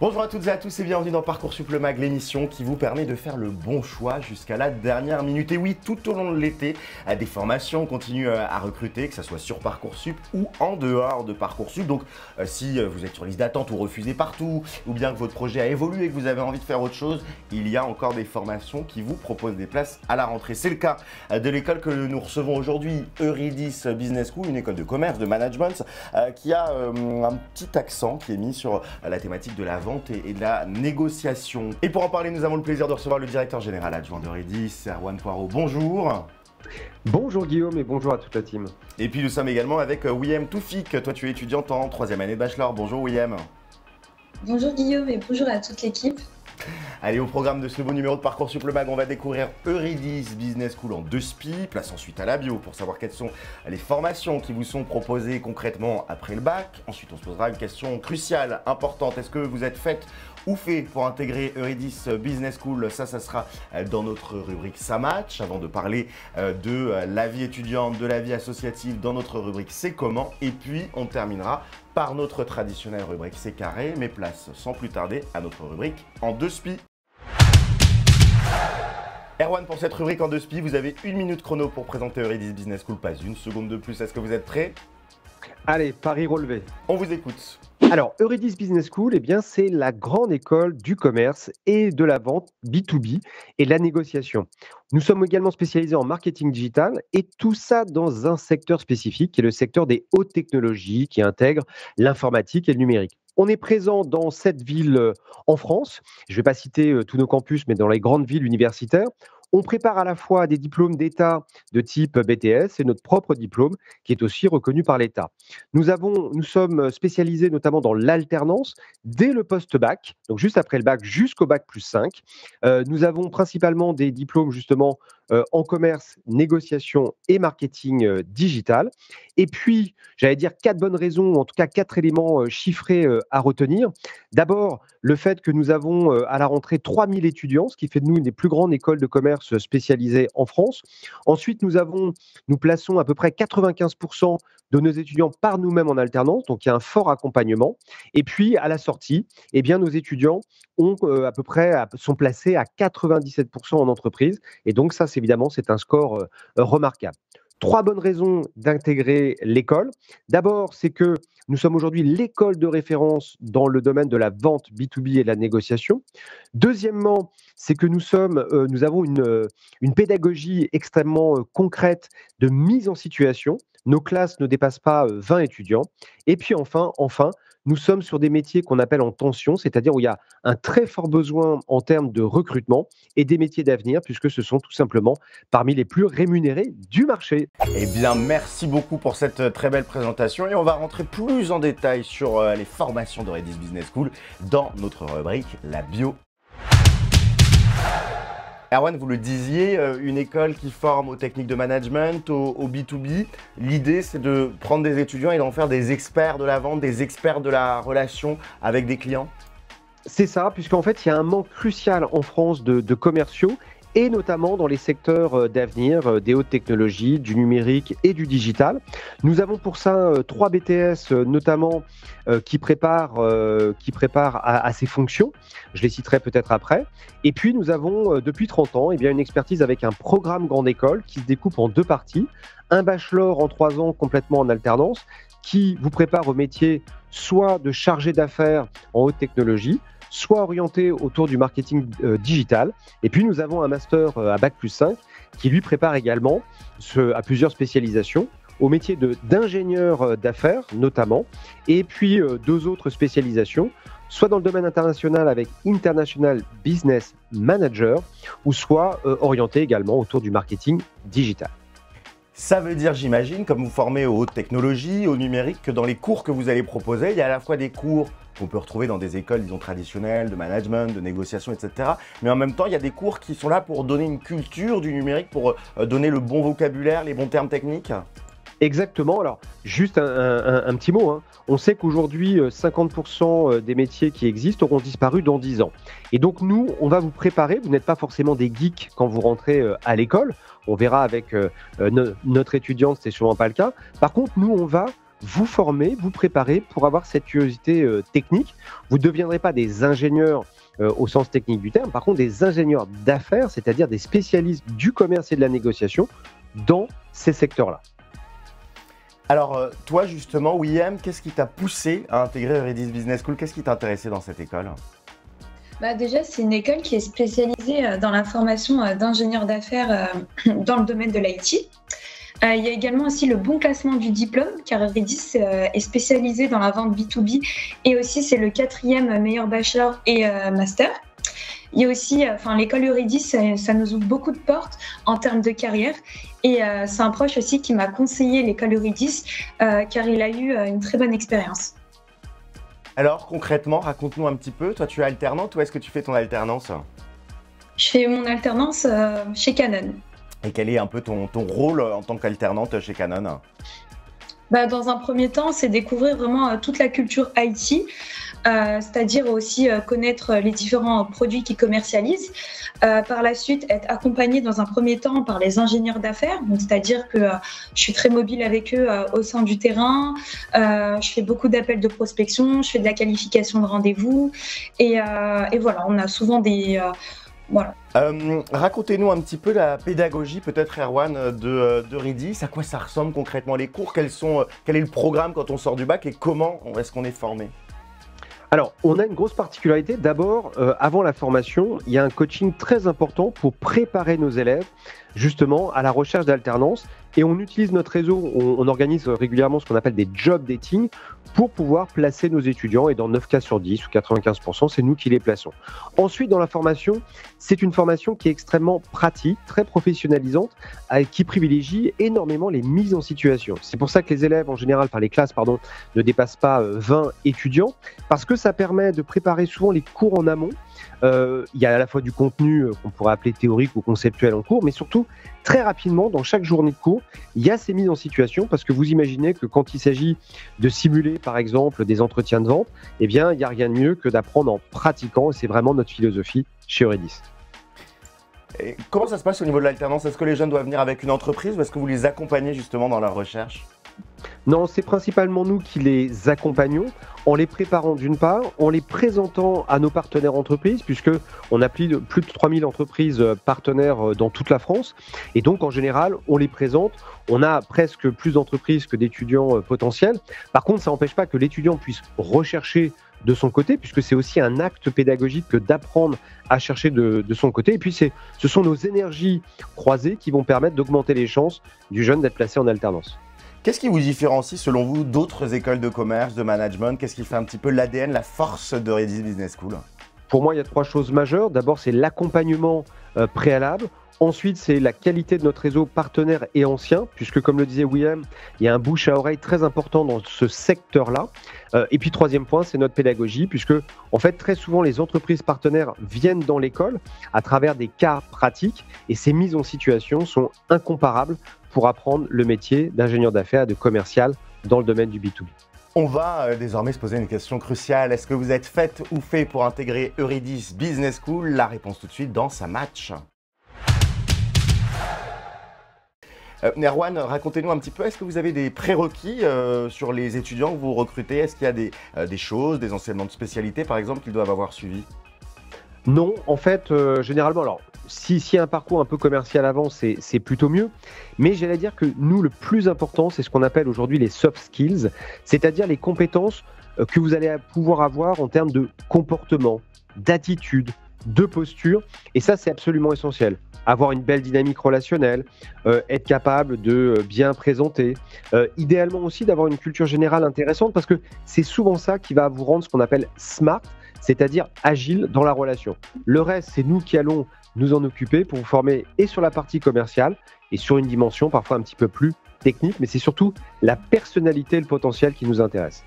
Bonjour à toutes et à tous et bienvenue dans Parcoursup le Mag, l'émission qui vous permet de faire le bon choix jusqu'à la dernière minute. Et oui, tout au long de l'été, des formations continuent à recruter, que ce soit sur Parcoursup ou en dehors de Parcoursup. Donc si vous êtes sur liste d'attente ou refusé partout, ou bien que votre projet a évolué et que vous avez envie de faire autre chose, il y a encore des formations qui vous proposent des places à la rentrée. C'est le cas de l'école que nous recevons aujourd'hui, Euridis Business School, une école de commerce, de management, qui a un petit accent qui est mis sur la thématique de la vente et de la négociation. Et pour en parler, nous avons le plaisir de recevoir le directeur général adjoint d'Euridis, Erwan Poirot. Bonjour. Bonjour Guillaume et bonjour à toute la team. Et puis nous sommes également avec Wiem Toufik. Toi, tu es étudiante en 3e année de bachelor. Bonjour Wiem. Bonjour Guillaume et bonjour à toute l'équipe. Allez, au programme de ce nouveau numéro de Parcoursup le Mag, on va découvrir Euridis Business School en 2 SPI. Place ensuite à la bio pour savoir quelles sont les formations qui vous sont proposées concrètement après le bac. Ensuite, on se posera une question cruciale, importante. Est-ce que vous êtes faite ou fait pour intégrer Euridis Business School? Ça sera dans notre rubrique Ça Match. Avant de parler de la vie étudiante, de la vie associative, dans notre rubrique C'est comment. Et puis, on terminera par notre traditionnelle rubrique C'est carré, mais place sans plus tarder à notre rubrique en 2 SPI. Erwan, pour cette rubrique en 2 SPI, vous avez 1 minute chrono pour présenter Euridis Business School, pas une seconde de plus. Est-ce que vous êtes prêts? Allez, pari relevé. On vous écoute. Alors, Euridis Business School, eh bien, c'est la grande école du commerce et de la vente B2B et de la négociation. Nous sommes également spécialisés en marketing digital et tout ça dans un secteur spécifique qui est le secteur des hautes technologies qui intègre l'informatique et le numérique. On est présent dans 7 villes en France. Je ne vais pas citer tous nos campus, mais dans les grandes villes universitaires. On prépare à la fois des diplômes d'État de type BTS et notre propre diplôme qui est aussi reconnu par l'État. Nous sommes spécialisés notamment dans l'alternance dès le post-bac, donc juste après le bac jusqu'au bac plus 5. Nous avons principalement des diplômes justement en commerce, négociation et marketing digital. Et puis, j'allais dire 4 bonnes raisons, ou en tout cas 4 éléments chiffrés à retenir. D'abord, le fait que nous avons à la rentrée 3000 étudiants, ce qui fait de nous une des plus grandes écoles de commerce spécialisées en France. Ensuite, nous plaçons à peu près 95% de nos étudiants par nous-mêmes en alternance, donc il y a un fort accompagnement. Et puis, à la sortie, eh bien, nos étudiants sont placés à 97% en entreprise. Et donc, ça, évidemment, c'est un score remarquable. 3 bonnes raisons d'intégrer l'école. D'abord, c'est que nous sommes aujourd'hui l'école de référence dans le domaine de la vente B2B et de la négociation. Deuxièmement, c'est que nous avons une pédagogie extrêmement concrète de mise en situation. Nos classes ne dépassent pas 20 étudiants. Et puis enfin, nous sommes sur des métiers qu'on appelle en tension, c'est-à-dire où il y a un très fort besoin en termes de recrutement et des métiers d'avenir, puisque ce sont tout simplement parmi les plus rémunérés du marché. Eh bien, merci beaucoup pour cette très belle présentation et on va rentrer plus en détail sur les formations d'Euridis Business School dans notre rubrique La Bio. Erwan, vous le disiez, une école qui forme aux techniques de management, au B2B. L'idée, c'est de prendre des étudiants et d'en faire des experts de la vente, des experts de la relation avec des clients. C'est ça, puisqu'en fait, il y a un manque crucial en France de commerciaux et notamment dans les secteurs d'avenir, des hautes technologies, du numérique et du digital. Nous avons pour ça 3 BTS notamment qui préparent à ces fonctions. Je les citerai peut-être après. Et puis nous avons depuis 30 ans une expertise avec un programme grande école qui se découpe en 2 parties. Un bachelor en 3 ans complètement en alternance qui vous prépare au métier soit de chargé d'affaires en haute technologie, soit orienté autour du marketing digital. Et puis, nous avons un master à Bac plus 5 qui lui prépare également à plusieurs spécialisations au métier d'ingénieur d'affaires notamment, et puis 2 autres spécialisations, soit dans le domaine international avec International Business Manager, ou soit orienté également autour du marketing digital. Ça veut dire, j'imagine, comme vous formez aux hautes technologies, au numérique, que dans les cours que vous allez proposer, il y a à la fois des cours qu'on peut retrouver dans des écoles, disons, traditionnelles, de management, de négociation, etc. Mais en même temps, il y a des cours qui sont là pour donner une culture du numérique, pour donner le bon vocabulaire, les bons termes techniques. Exactement. Alors, juste un petit mot, hein. On sait qu'aujourd'hui, 50% des métiers qui existent auront disparu dans 10 ans. Et donc, nous, on va vous préparer. Vous n'êtes pas forcément des geeks quand vous rentrez à l'école. On verra avec notre étudiante, c'est sûrement pas le cas. Par contre, nous, on va vous former, vous préparer pour avoir cette curiosité technique. Vous ne deviendrez pas des ingénieurs au sens technique du terme, par contre des ingénieurs d'affaires, c'est-à-dire des spécialistes du commerce et de la négociation dans ces secteurs-là. Alors, toi justement, William, qu'est-ce qui t'a poussé à intégrer Eurydice Business School? Qu'est-ce qui t'a intéressé dans cette école? Déjà, c'est une école qui est spécialisée dans la formation d'ingénieurs d'affaires dans le domaine de l'IT. Il y a également aussi le bon classement du diplôme, car Eurydice est spécialisé dans la vente B2B et aussi c'est le 4e meilleur bachelor et master. Il y a aussi, l'école Eurydice, ça nous ouvre beaucoup de portes en termes de carrière. Et c'est un proche aussi qui m'a conseillé l'école Eurydice, car il a eu une très bonne expérience. Alors concrètement, raconte-nous un petit peu. Toi, tu es alternante ou est-ce que tu fais ton alternance? Je fais mon alternance chez Canon. Et quel est un peu ton rôle en tant qu'alternante chez Canon? Dans un premier temps, c'est découvrir vraiment toute la culture IT, c'est-à-dire aussi connaître les différents produits qu'ils commercialisent. Par la suite, être accompagnée dans un premier temps par les ingénieurs d'affaires, donc c'est-à-dire que je suis très mobile avec eux au sein du terrain. Je fais beaucoup d'appels de prospection, je fais de la qualification de rendez-vous, et voilà, on a souvent des voilà. Racontez-nous un petit peu la pédagogie, peut-être Erwan, d'Eurydice. À quoi ça ressemble concrètement les cours? Quel est le programme quand on sort du bac et comment est-ce qu'on est formé? Alors, on a une grosse particularité. D'abord, avant la formation, il y a un coaching très important pour préparer nos élèves justement à la recherche d'alternance. Et on utilise notre réseau, on organise régulièrement ce qu'on appelle des job dating pour pouvoir placer nos étudiants. Et dans 9 cas sur 10 ou 95%, c'est nous qui les plaçons. Ensuite, dans la formation, c'est une formation qui est extrêmement pratique, très professionnalisante, qui privilégie énormément les mises en situation. C'est pour ça que les élèves, en général, les classes, ne dépassent pas 20 étudiants, parce que ça permet de préparer souvent les cours en amont. Il y a à la fois du contenu qu'on pourrait appeler théorique ou conceptuel en cours, mais surtout, très rapidement, dans chaque journée de cours, il y a ces mises en situation, parce que vous imaginez que quand il s'agit de simuler, par exemple, des entretiens de vente, eh bien, il n'y a rien de mieux que d'apprendre en pratiquant, et c'est vraiment notre philosophie chez Eurydice. Et comment ça se passe au niveau de l'alternance? Est-ce que les jeunes doivent venir avec une entreprise ou est-ce que vous les accompagnez justement dans leur recherche? Non, c'est principalement nous qui les accompagnons en les préparant d'une part, en les présentant à nos partenaires entreprises, puisque on a plus de 3000 entreprises partenaires dans toute la France. Et donc, en général, on les présente. On a presque plus d'entreprises que d'étudiants potentiels. Par contre, ça n'empêche pas que l'étudiant puisse rechercher de son côté, puisque c'est aussi un acte pédagogique que d'apprendre à chercher de son côté. Et puis, ce sont nos énergies croisées qui vont permettre d'augmenter les chances du jeune d'être placé en alternance. Qu'est-ce qui vous différencie, selon vous, d'autres écoles de commerce, de management? Qu'est-ce qui fait un petit peu l'ADN, la force d'Eurydice Business School? Pour moi, il y a 3 choses majeures. D'abord, c'est l'accompagnement préalable. Ensuite, c'est la qualité de notre réseau partenaire et ancien, puisque comme le disait William, il y a un bouche à oreille très important dans ce secteur-là. Et puis, 3e point, c'est notre pédagogie, puisque en fait, très souvent, les entreprises partenaires viennent dans l'école à travers des cas pratiques, et ces mises en situation sont incomparables pour apprendre le métier d'ingénieur d'affaires et de commercial dans le domaine du B2B. On va désormais se poser une question cruciale. Est-ce que vous êtes faite ou fait pour intégrer Eurydice Business School? La réponse tout de suite dans sa match. Erwan, racontez-nous un petit peu, est-ce que vous avez des prérequis sur les étudiants que vous recrutez? Est-ce qu'il y a des choses, des enseignements de spécialité par exemple qu'ils doivent avoir suivi? Non, en fait, généralement, alors, s'il y a un parcours un peu commercial avant, c'est plutôt mieux. Mais j'allais dire que nous, le plus important, c'est ce qu'on appelle aujourd'hui les soft skills, c'est-à-dire les compétences que vous allez pouvoir avoir en termes de comportement, d'attitude, de posture. Et ça, c'est absolument essentiel. Avoir une belle dynamique relationnelle, être capable de bien présenter, idéalement aussi d'avoir une culture générale intéressante, parce que c'est souvent ça qui va vous rendre ce qu'on appelle smart, c'est-à-dire agile dans la relation. Le reste, c'est nous qui allons nous en occuper pour vous former et sur la partie commerciale et sur une dimension parfois un petit peu plus technique, mais c'est surtout la personnalité et le potentiel qui nous intéresse.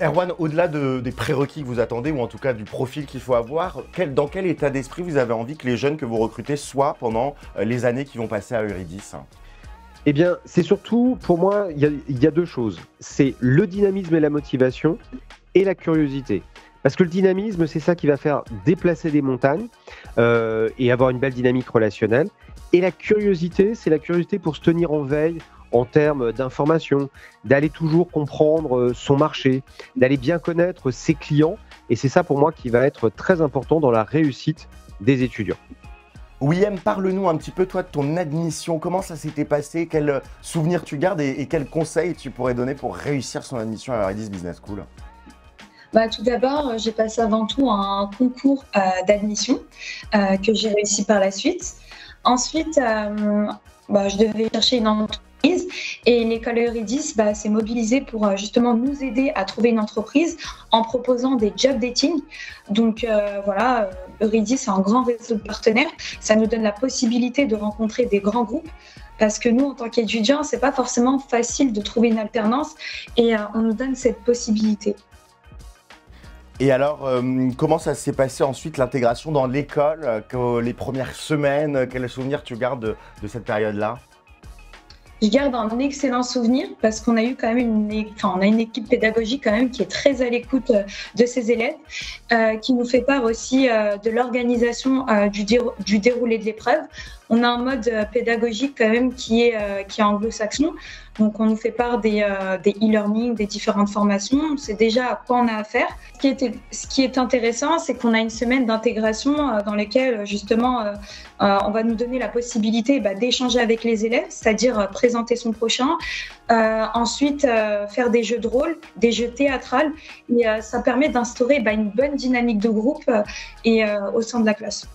Erwan, au-delà des prérequis que vous attendez, ou en tout cas du profil qu'il faut avoir, dans quel état d'esprit vous avez envie que les jeunes que vous recrutez soient pendant les années qui vont passer à Eurydice? Eh bien, c'est surtout, pour moi, il y a 2 choses. C'est le dynamisme et la motivation et la curiosité. Parce que le dynamisme, c'est ça qui va faire déplacer des montagnes et avoir une belle dynamique relationnelle. Et la curiosité, c'est la curiosité pour se tenir en veille en termes d'information, d'aller toujours comprendre son marché, d'aller bien connaître ses clients. Et c'est ça pour moi qui va être très important dans la réussite des étudiants. William, parle-nous un petit peu, toi, de ton admission. Comment ça s'était passé? Quels souvenirs tu gardes et quels conseils tu pourrais donner pour réussir son admission à Eurydice Business School? Tout d'abord, j'ai passé avant tout un concours d'admission que j'ai réussi par la suite. Ensuite, je devais chercher une entreprise et l'école Eurydice s'est mobilisée pour justement nous aider à trouver une entreprise en proposant des job dating. Donc Eurydice a un grand réseau de partenaires. Ça nous donne la possibilité de rencontrer des grands groupes parce que nous, en tant qu'étudiants, c'est pas forcément facile de trouver une alternance et on nous donne cette possibilité. Et alors, comment ça s'est passé ensuite l'intégration dans l'école, les premières semaines? Quels souvenirs tu gardes de cette période-là? Je garde un excellent souvenir parce qu'on a eu quand même une équipe pédagogique quand même qui est très à l'écoute de ses élèves, qui nous fait part aussi de l'organisation du déroulé de l'épreuve. On a un mode pédagogique quand même qui est anglo-saxon. Donc, on nous fait part des e-learning, des différentes formations. On sait déjà à quoi on a affaire. Ce qui est intéressant, c'est qu'on a une semaine d'intégration dans laquelle, justement, on va nous donner la possibilité d'échanger avec les élèves, c'est-à-dire présenter son prochain. Ensuite, faire des jeux de rôle, des jeux théâtrales. Et ça permet d'instaurer une bonne dynamique de groupe au sein de la classe.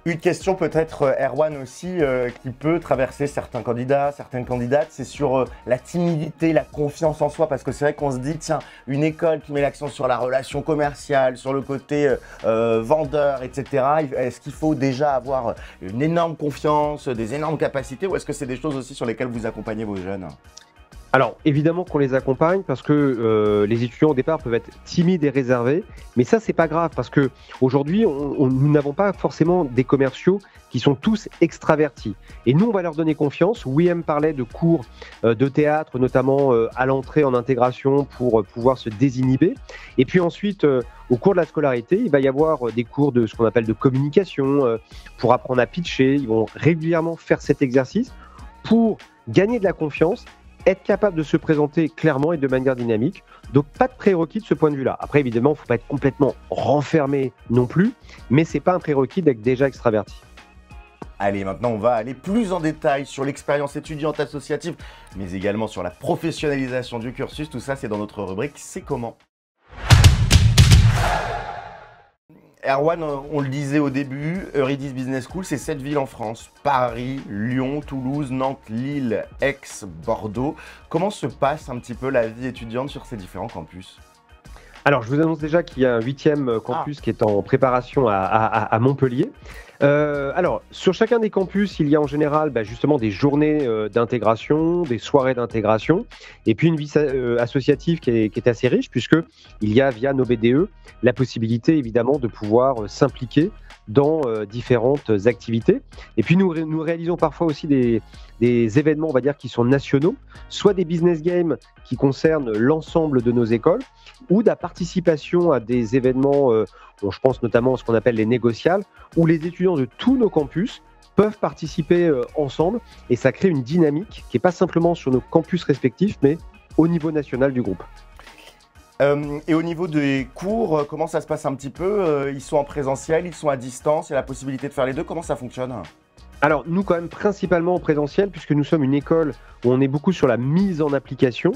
Une question peut-être, Erwan aussi, qui peut traverser certains candidats, certaines candidates, c'est sur la timidité, la confiance en soi, parce que c'est vrai qu'on se dit, tiens, une école qui met l'accent sur la relation commerciale, sur le côté vendeur, etc., est-ce qu'il faut déjà avoir une énorme confiance, des énormes capacités, ou est-ce que c'est des choses aussi sur lesquelles vous accompagnez vos jeunes? Alors, évidemment qu'on les accompagne parce que les étudiants au départ peuvent être timides et réservés, mais ça, c'est pas grave parce que aujourd'hui, nous n'avons pas forcément des commerciaux qui sont tous extravertis. Et nous, on va leur donner confiance. William parlait de cours de théâtre, notamment à l'entrée en intégration pour pouvoir se désinhiber. Et puis ensuite, au cours de la scolarité, il va y avoir des cours de ce qu'on appelle de communication pour apprendre à pitcher. Ils vont régulièrement faire cet exercice pour gagner de la confiance, être capable de se présenter clairement et de manière dynamique. Donc, pas de prérequis de ce point de vue-là. Après, évidemment, il ne faut pas être complètement renfermé non plus, mais ce n'est pas un prérequis d'être déjà extraverti. Allez, maintenant, on va aller plus en détail sur l'expérience étudiante associative, mais également sur la professionnalisation du cursus. Tout ça, c'est dans notre rubrique « C'est comment ». Erwan, on le disait au début, Eurydice Business School, c'est 7 villes en France. Paris, Lyon, Toulouse, Nantes, Lille, Aix, Bordeaux. Comment se passe un petit peu la vie étudiante sur ces différents campus? Alors, je vous annonce déjà qu'il y a un 8e campus qui est en préparation à Montpellier. Alors, sur chacun des campus, il y a en général justement des journées d'intégration, des soirées d'intégration, et puis une vie associative qui est assez riche, puisqu'il y a via nos BDE la possibilité évidemment de pouvoir s'impliquer dans différentes activités. Et puis nous réalisons parfois aussi des événements, on va dire, qui sont nationaux, soit des business games qui concernent l'ensemble de nos écoles, ou de la participation à des événements, je pense notamment à ce qu'on appelle les négociales, où les étudiants de tous nos campus peuvent participer ensemble, et ça crée une dynamique qui n'est pas simplement sur nos campus respectifs, mais au niveau national du groupe. Et au niveau des cours, comment ça se passe un petit peu? Ils sont en présentiel, ils sont à distance, il y a la possibilité de faire les deux, comment ça fonctionne? Alors, nous, quand même, principalement en présentiel, puisque nous sommes une école où on est beaucoup sur la mise en application.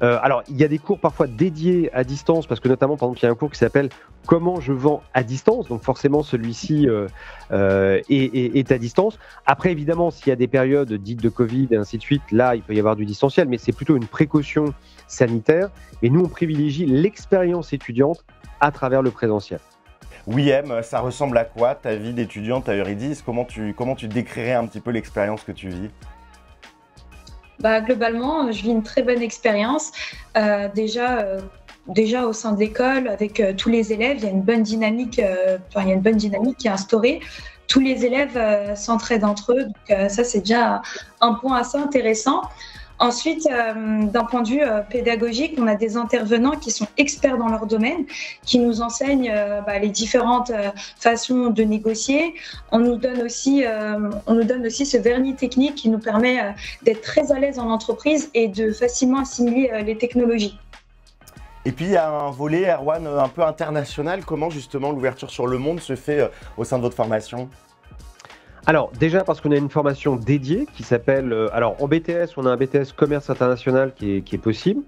Alors, il y a des cours parfois dédiés à distance, parce que notamment, par exemple, il y a un cours qui s'appelle « Comment je vends à distance ». Donc, forcément, celui-ci est à distance. Après, évidemment, s'il y a des périodes dites de Covid et ainsi de suite, là, il peut y avoir du distanciel, mais c'est plutôt une précaution sanitaire. Et nous, on privilégie l'expérience étudiante à travers le présentiel. William, ça ressemble à quoi ta vie d'étudiante à Eurydice? Comment tu décrirais un petit peu l'expérience que tu vis? Globalement, je vis une très bonne expérience. Déjà au sein de l'école, avec tous les élèves, il y a une bonne dynamique, qui est instaurée. Tous les élèves s'entraident entre eux, donc ça c'est déjà un point assez intéressant. Ensuite, d'un point de vue pédagogique, on a des intervenants qui sont experts dans leur domaine, qui nous enseignent les différentes façons de négocier. On nous donne aussi ce vernis technique qui nous permet d'être très à l'aise en entreprise et de facilement assimiler les technologies. Et puis il y a un volet, Erwan, un peu international. Comment justement l'ouverture sur le monde se fait au sein de votre formation ? Alors déjà parce qu'on a une formation dédiée qui s'appelle, alors en BTS on a un BTS commerce international qui est possible,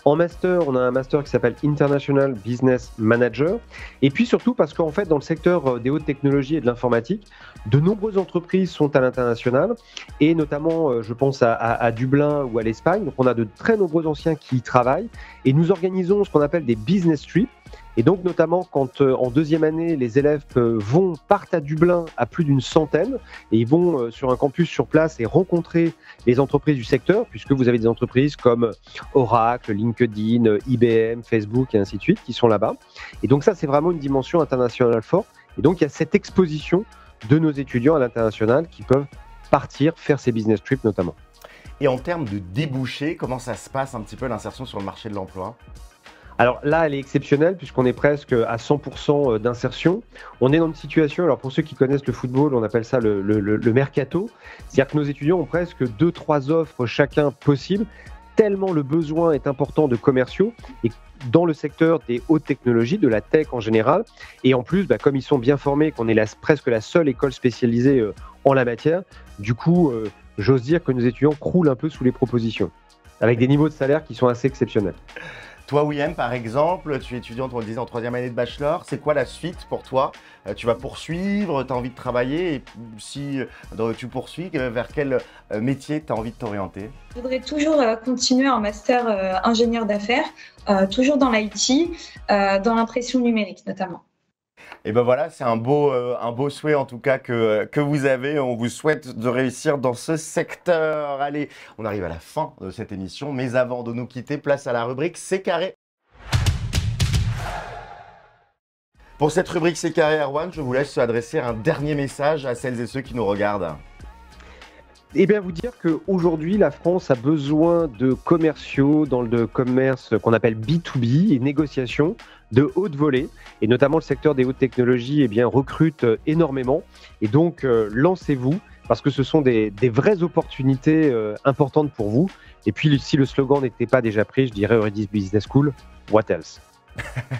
en master on a un master qui s'appelle International Business Manager, et puis surtout parce qu'en fait dans le secteur des hautes technologies et de l'informatique, de nombreuses entreprises sont à l'international, et notamment je pense à Dublin ou à l'Espagne, donc on a de très nombreux anciens qui y travaillent, et nous organisons ce qu'on appelle des business trips. Et donc notamment quand en deuxième année les élèves partent à Dublin à plus d'une centaine et ils vont sur un campus sur place et rencontrer les entreprises du secteur, puisque vous avez des entreprises comme Oracle, LinkedIn, IBM, Facebook et ainsi de suite qui sont là-bas. Et donc ça c'est vraiment une dimension internationale forte. Et donc il y a cette exposition de nos étudiants à l'international qui peuvent partir faire ces business trips notamment. Et en termes de débouchés, comment ça se passe un petit peu l'insertion sur le marché de l'emploi ? Alors là, elle est exceptionnelle puisqu'on est presque à 100% d'insertion. On est dans une situation, alors pour ceux qui connaissent le football, on appelle ça le mercato. C'est-à-dire que nos étudiants ont presque 2-3 offres chacun possible, tellement le besoin est important de commerciaux et dans le secteur des hautes technologies, de la tech en général. Et en plus, comme ils sont bien formés, qu'on est presque la seule école spécialisée en la matière, du coup, j'ose dire que nos étudiants croulent un peu sous les propositions, avec des niveaux de salaire qui sont assez exceptionnels. Toi, William, par exemple, tu es étudiante, on le disait, en troisième année de bachelor. C'est quoi la suite pour toi ? Tu vas poursuivre, tu as envie de travailler et si tu poursuis, vers quel métier tu as envie de t'orienter ? Je voudrais toujours continuer en master ingénieur d'affaires, toujours dans l'IT, dans l'impression numérique notamment. Et ben voilà, c'est un beau souhait en tout cas que vous avez. On vous souhaite de réussir dans ce secteur. Allez, on arrive à la fin de cette émission, mais avant de nous quitter, place à la rubrique C'est carré. Pour cette rubrique C'est carré, Erwan, je vous laisse adresser un dernier message à celles et ceux qui nous regardent. Eh bien, vous dire qu'aujourd'hui, la France a besoin de commerciaux dans le commerce qu'on appelle B2B et négociation de haute volée. Et notamment, le secteur des hautes technologies recrute énormément. Et donc, lancez-vous parce que ce sont des vraies opportunités importantes pour vous. Et puis, si le slogan n'était pas déjà pris, je dirais Eurydice Business School, what else ?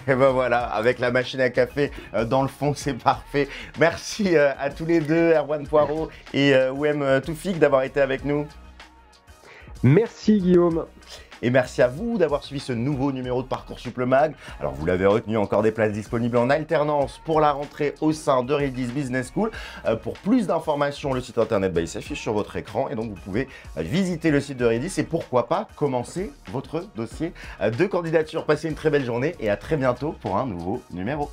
Et ben voilà, avec la machine à café dans le fond, c'est parfait. Merci à tous les deux, Erwan Poirot et Ouem Toufik, d'avoir été avec nous. Merci Guillaume. Et merci à vous d'avoir suivi ce nouveau numéro de Parcoursup le Mag. Alors vous l'avez retenu, encore des places disponibles en alternance pour la rentrée au sein d'Eurydice Business School. Pour plus d'informations, le site internet s'affiche sur votre écran et donc vous pouvez visiter le site d'Eurydice et pourquoi pas commencer votre dossier de candidature. Passez une très belle journée et à très bientôt pour un nouveau numéro.